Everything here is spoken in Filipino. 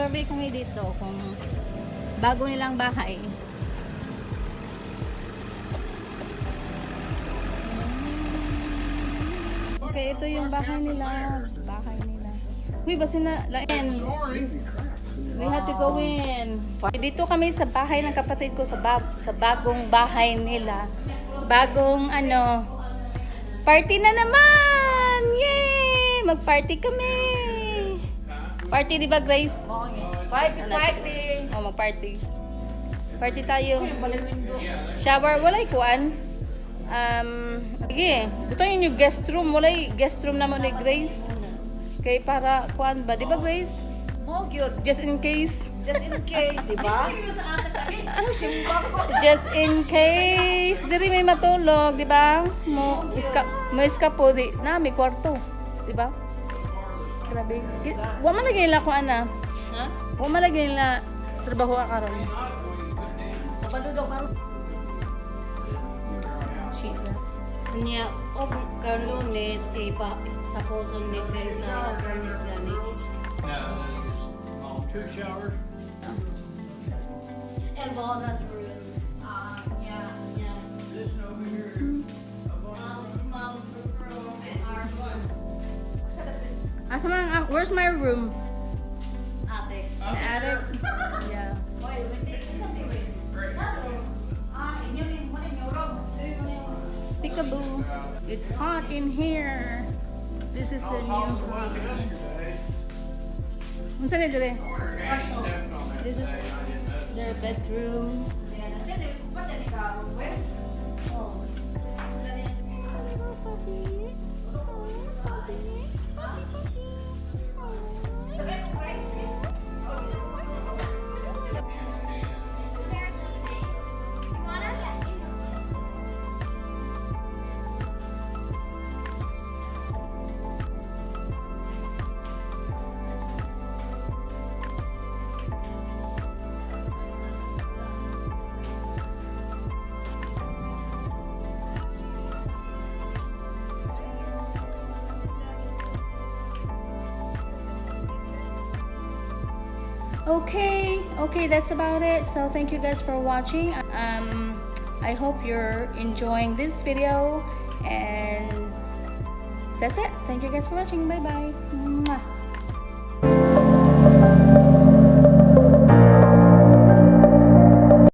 Mag-survey kami dito kung bago nilang bahay. Okay, ito yung bahay nila. Bahay nila. Uy, basta na, lain. We had to go in. Dito kami sa bahay ng kapatid ko sa bagong bahay nila. Bagong ano, party na naman! Yay! Mag-party kami! Party, di ba, Grace? Party, party! Oh, mag-party. Party tayo. Shower, walay kuan. Sige, ito yung guest room. Walay guest room naman ni Grace. Okay, para kuan ba? Di ba, Grace? Oh, cute. Just in case. Just in case, di ba? Just in case. Diri may matulog, di ba? Mo iska po di na may kwarto, di ba? Grabe. Wa man lagi nila ko ana. Ha? Wa man lagi nila trabaho karon. Sa paludo karon. Shit. Niya og karon Lunes kay taposon ni kay sa furnace gani. Two showers. And ball has a room. Yeah. This one over here. Mom's room and our room. Asa man, where's my room? Ate. The attic. Yeah. Peekaboo. It's hot in here. This is the new room. Unsa na dire? This is their bedroom. Oh. Okay, that's about it. So thank you guys for watching. I hope you're enjoying this video, and that's it. Thank you guys for watching. Bye bye.